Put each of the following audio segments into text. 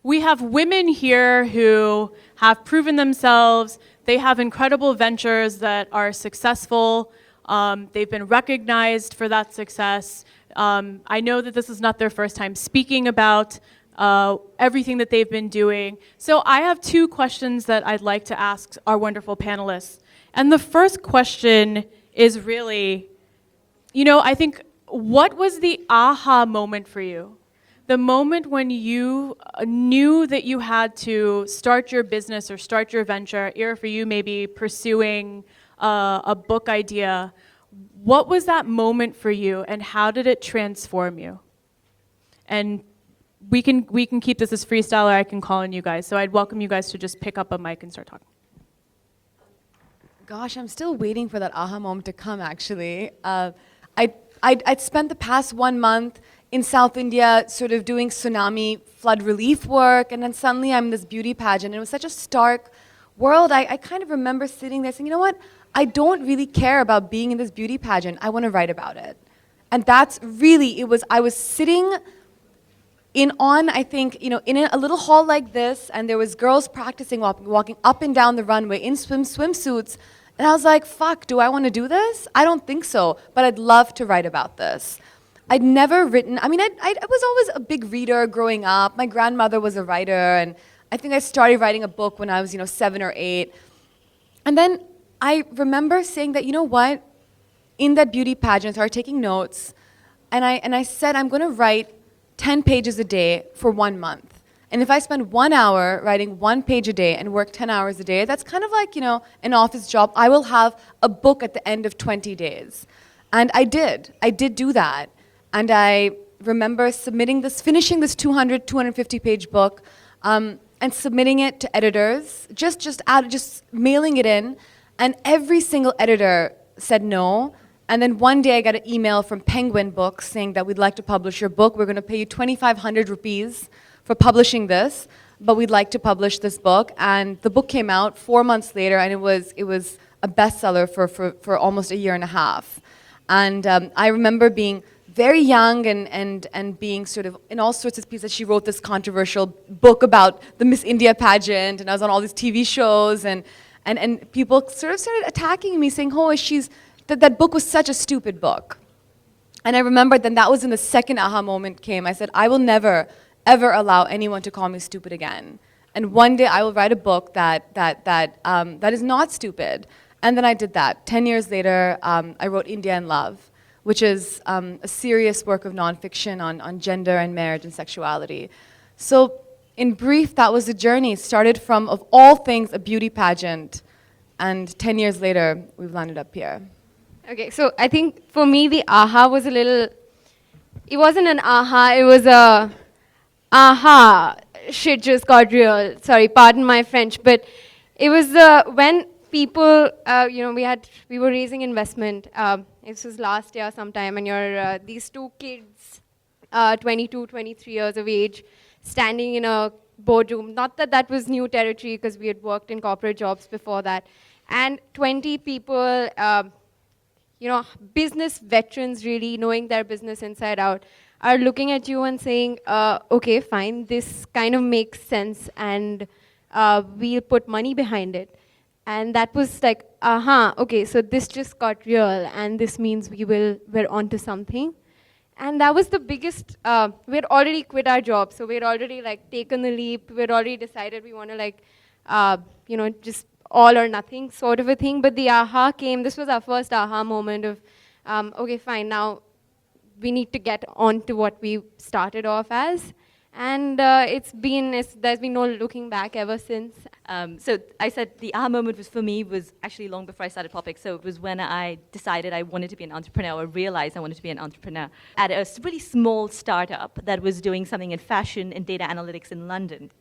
we have women here who have proven themselves. They have incredible ventures that are successful. They've been recognized for that success. I know that this is not their first time speaking about everything that they've been doing. So I have two questions that I'd like to ask our wonderful panelists. And the first question is really, I think, what was the aha moment for you? The moment when you knew that you had to start your business or start your venture, or for you maybe pursuing a book idea, what was that moment for you and how did it transform you? And we can keep this as freestyle, or I can call on you guys. So I'd welcome you guys to just pick up a mic and start talking. Gosh, I'm still waiting for that aha moment to come, actually. I'd spent the past 1 month in South India sort of doing tsunami flood relief work, and then suddenly I'm in this beauty pageant. And it was such a stark world. I kind of remember sitting there saying, you know what? I don't really care about being in this beauty pageant. I want to write about it. And that's really, I was sitting in a little hall like this, and there was girls practicing walking up and down the runway in swimsuits. And I was like, fuck, do I want to do this? I don't think so, but I'd love to write about this. I'd never written, I was always a big reader growing up. My grandmother was a writer, and I think I started writing a book when I was 7 or 8. And then I remember saying that, you know what, in that beauty pageant, I started taking notes, and I said, I'm going to write 10 pages a day for 1 month. And if I spend 1 hour writing 1 page a day and work 10 hours a day, that's kind of like, an office job. I will have a book at the end of 20 days. And I did do that. And I remember finishing this 250 page book, and submitting it to editors, just mailing it in. And every single editor said no. And then one day I got an email from Penguin Books saying that we'd like to publish your book. We're going to pay you 2,500 rupees for publishing this, but we'd like to publish this book. And the book came out 4 months later, and it was a bestseller for almost a year and a half. And I remember being very young and being sort of in all sorts of pieces. She wrote this controversial book about the Miss India pageant, and I was on all these TV shows, and people sort of started attacking me, saying, oh, that book was such a stupid book. And I remember then that was when the second aha moment came. I said, I will never, ever allow anyone to call me stupid again. And one day I will write a book that is not stupid. And then I did that. 10 years later, I wrote India in Love, which is a serious work of nonfiction on gender and marriage and sexuality. So in brief, that was the journey. It started from, of all things, a beauty pageant. And 10 years later, we've landed up here. Okay, so I think for me, the aha was it wasn't an aha, it was a aha, shit just got real. Sorry, pardon my French, but it was when people, we were raising investment. This was last year sometime, and you're these two kids, 22, 23 years of age, standing in a boardroom. Not that that was new territory, because we had worked in corporate jobs before that. And 20 people, business veterans really knowing their business inside out, are looking at you and saying, okay, fine, this kind of makes sense, and we'll put money behind it. And that was like, okay, so this just got real, and this means we're onto something. And that was the biggest, we had already quit our job, so we had already taken the leap, we had already decided we want to just all or nothing sort of a thing. But the aha came, this was our first aha moment of, okay, fine, now we need to get on to what we started off as. And there's been no looking back ever since. So I said the aha moment was actually long before I started Popic. So it was when I decided I wanted to be an entrepreneur, or realized I wanted to be an entrepreneur at a really small startup that was doing something in fashion and data analytics in London.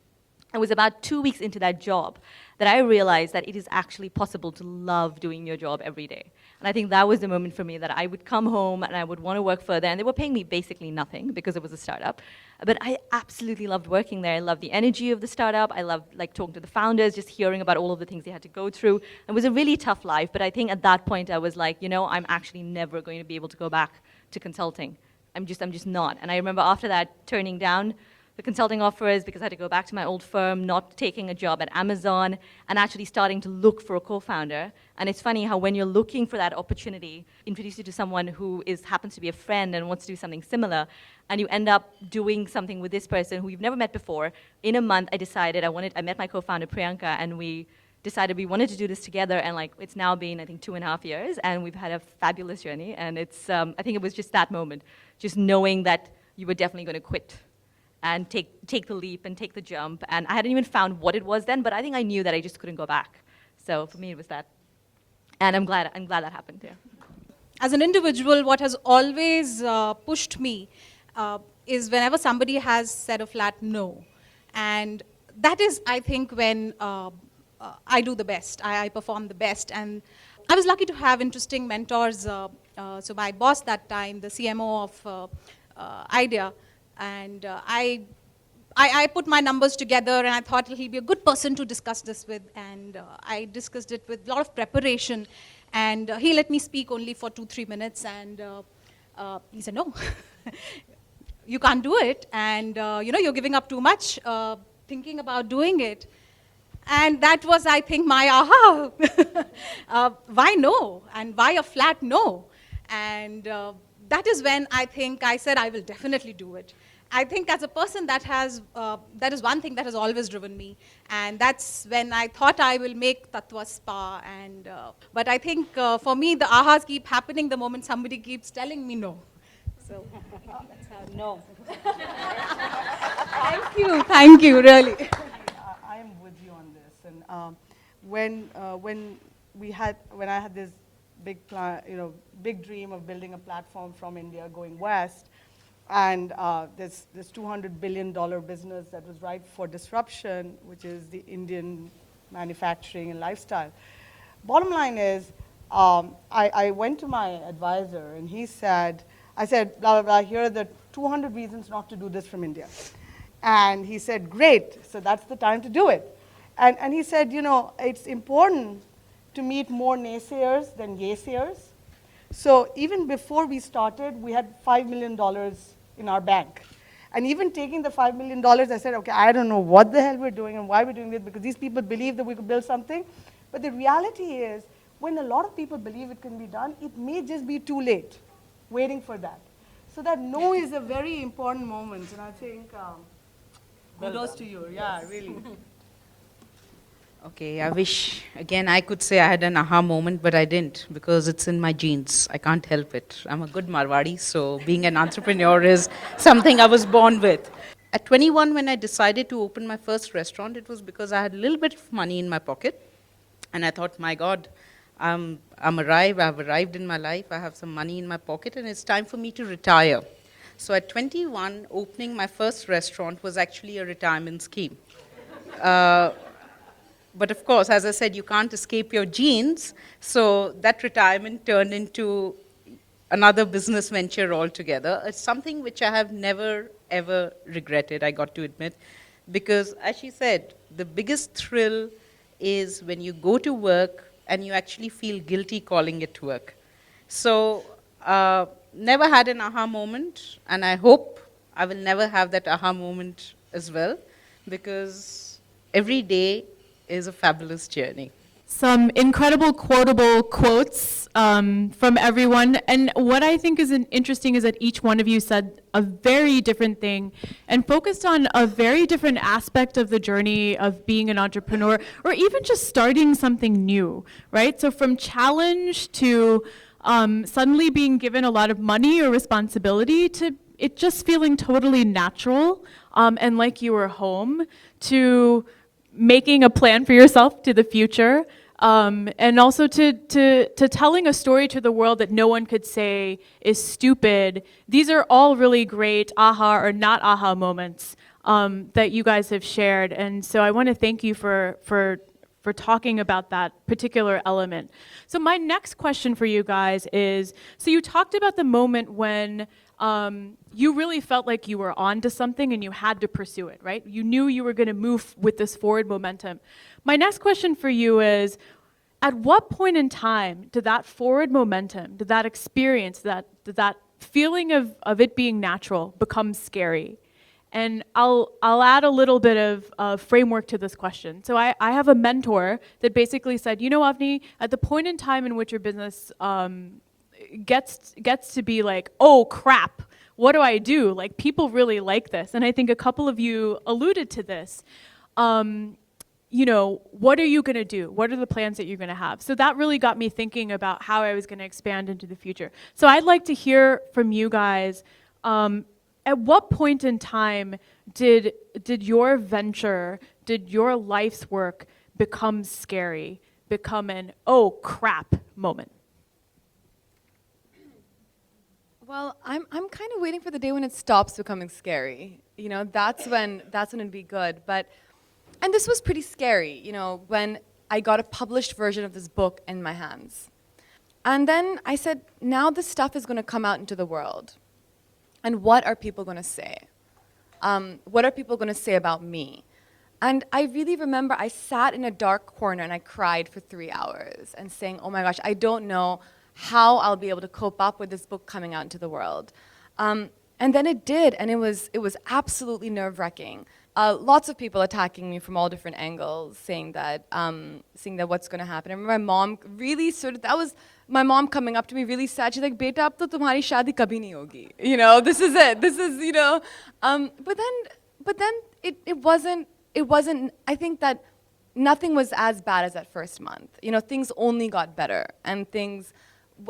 It was about 2 weeks into that job that I realized that it is actually possible to love doing your job every day. And I think that was the moment for me that I would come home and I would want to work further. And they were paying me basically nothing because it was a startup. But I absolutely loved working there. I loved the energy of the startup. I loved talking to the founders, just hearing about all of the things they had to go through. It was a really tough life. But I think at that point I was like, I'm actually never going to be able to go back to consulting. I'm just not. And I remember after that turning down the consulting offers because I had to go back to my old firm, not taking a job at Amazon, and actually starting to look for a co-founder. And it's funny how when you're looking for that opportunity, introduce you to someone who happens to be a friend and wants to do something similar, and you end up doing something with this person who you've never met before. In a month, I met my co-founder Priyanka, and we decided we wanted to do this together, and like it's now been, I think, 2.5 years, and we've had a fabulous journey. And it's, I think it was just that moment, just knowing that you were definitely going to quit and take the leap and take the jump. And I hadn't even found what it was then, but I think I knew that I just couldn't go back. So for me, it was that. And I'm glad that happened, yeah. As an individual, what has always pushed me is whenever somebody has said a flat no. And that is, I think, when I do the best, I perform the best. And I was lucky to have interesting mentors. So my boss that time, the CMO of Idea, and I put my numbers together, and I thought he'll be a good person to discuss this with. And I discussed it with a lot of preparation. And he let me speak only for 2-3 minutes, and he said, no, you can't do it. And you're giving up too much thinking about doing it. And that was, I think, my aha. Why no? And why a flat no? And that is when I think I said I will definitely do it. I think as a person that is one thing that has always driven me. And that's when I thought I will make Tattva Spa. And, but I think for me, the ahas keep happening the moment somebody keeps telling me no. So that's how, no. Thank you, really. I am with you on this. And when I had this big plan, big dream of building a platform from India going west, and this $200 billion business that was ripe for disruption, which is the Indian manufacturing and lifestyle. Bottom line is, I went to my advisor, and I said, blah, blah, blah, here are the 200 reasons not to do this from India. And he said, great, so that's the time to do it. And he said, it's important to meet more naysayers than yaysayers. So even before we started, we had $5 million in our bank. And even taking the $5 million, I said, okay, I don't know what the hell we're doing and why we're doing this, because these people believe that we could build something. But the reality is, when a lot of people believe it can be done, it may just be too late waiting for that. So that no is a very important moment. And I think kudos to you. Yeah, really. Okay, I wish, again, I could say I had an aha moment, but I didn't, because it's in my genes. I can't help it. I'm a good Marwadi, so being an entrepreneur is something I was born with. At 21, when I decided to open my first restaurant, it was because I had a little bit of money in my pocket. And I thought, my God, I've arrived in my life, I have some money in my pocket, and it's time for me to retire. So at 21, opening my first restaurant was actually a retirement scheme. But of course, as I said, you can't escape your genes. So that retirement turned into another business venture altogether. It's something which I have never, ever regretted, I got to admit. Because as she said, the biggest thrill is when you go to work and you actually feel guilty calling it work. So never had an aha moment. And I hope I will never have that aha moment as well. Because every day is a fabulous journey. Some incredible quotable quotes from everyone. And what I think is interesting is that each one of you said a very different thing and focused on a very different aspect of the journey of being an entrepreneur, or even just starting something new, right? So from challenge to suddenly being given a lot of money or responsibility to it just feeling totally natural and like you were home, to making a plan for yourself to the future, and also to telling a story to the world that no one could say is stupid. These are all really great aha or not aha moments that you guys have shared. And so I want to thank you for talking about that particular element. So my next question for you guys is, so you talked about the moment when you really felt like you were onto something and you had to pursue it, right? You knew you were going to move with this forward momentum. My next question for you is, at what point in time did that forward momentum, did that experience, did that feeling of it being natural become scary? And I'll add a little bit of framework to this question. So I have a mentor that basically said, you know, Avni, at the point in time in which your business gets to be like, oh crap, what do I do? Like, people really like this. And I think a couple of you alluded to this. You know, what are you going to do? What are the plans that you're going to have? So that really got me thinking about how I was going to expand into the future. So I'd like to hear from you guys. At what point in time did your venture, did your life's work become scary, become an oh crap moment? Well, I'm kind of waiting for the day when it stops becoming scary. You know, that's when it'd be good. And this was pretty scary, you know, when I got a published version of this book in my hands. And then I said, now this stuff is going to come out into the world. And what are people going to say? What are people going to say about me? And I really remember I sat in a dark corner and I cried for 3 hours and saying, oh my gosh, I don't know how I'll be able to cope up with this book coming out into the world. And then it did, and it was absolutely nerve-wracking. Lots of people attacking me from all different angles, saying that what's going to happen. I remember my mom really that was my mom coming up to me really sad. She's like, "Beta, ab to tumhari shaadi kabhi nahi hogi." You know, this is it. This is, you know. But then it wasn't. I think that nothing was as bad as that first month. You know, things only got better, and things.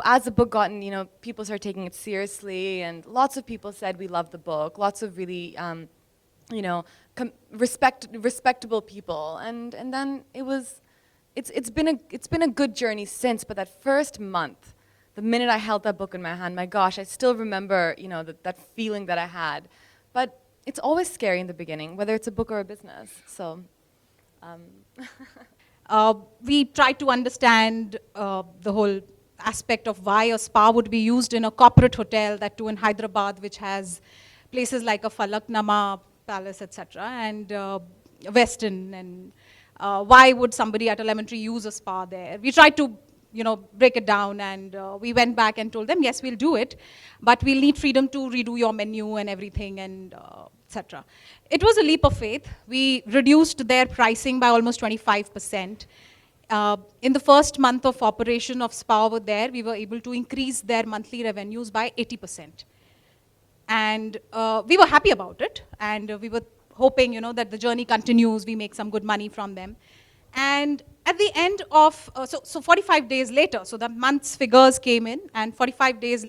As the book got, you know, people started taking it seriously, and lots of people said we love the book. Lots of really, you know, respectable people, and then it's been a good journey since. But that first month, the minute I held that book in my hand, my gosh, I still remember, you know, that feeling that I had. But it's always scary in the beginning, whether it's a book or a business. So. We tried to understand the whole aspect of why a spa would be used in a corporate hotel, that too in Hyderabad, which has places like a Falaknama Palace, etc., and Westin, and why would somebody at a Lemon Tree use a spa there? We tried to, you know, break it down, and we went back and told them, yes, we'll do it, but we'll need freedom to redo your menu and everything, and etc. It was a leap of faith. We reduced their pricing by almost 25%. In the first month of operation of spa over there, we were able to increase their monthly revenues by 80%. And we were happy about it, and we were hoping, you know, that the journey continues, we make some good money from them. And at the end of, so 45 days later, so the month's figures came in, and 45 days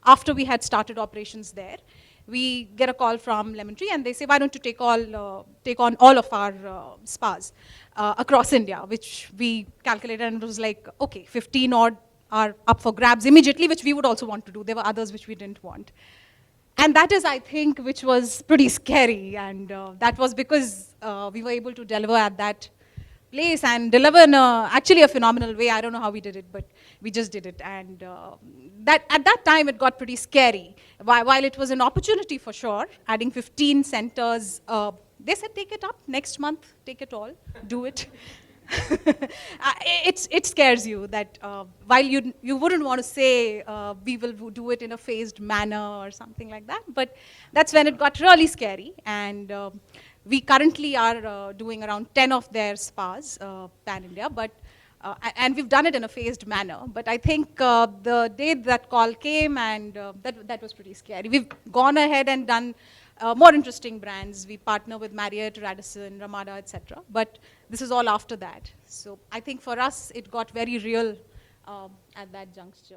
after we had started operations there, we get a call from Lemon Tree, and they say, why don't you take on all of our spas across India, which we calculated, and it was like, okay, 15 odd are up for grabs immediately, which we would also want to do. There were others which we didn't want. And that is, I think, which was pretty scary, and that was because we were able to deliver at that place and deliver in actually a phenomenal way. I don't know how we did it, but we just did it. And at that time, it got pretty scary. While it was an opportunity for sure, adding 15 centers, they said, take it up next month, take it all, do it. It scares you that while you wouldn't want to say we will do it in a phased manner or something like that, but that's when it got really scary. And we currently are doing around 10 of their spas pan-India, but and we've done it in a phased manner. But I think the day that call came, and that was pretty scary. We've gone ahead and done more interesting brands. We partner with Marriott, Radisson, Ramada, etc. But this is all after that. So I think for us, it got very real at that juncture.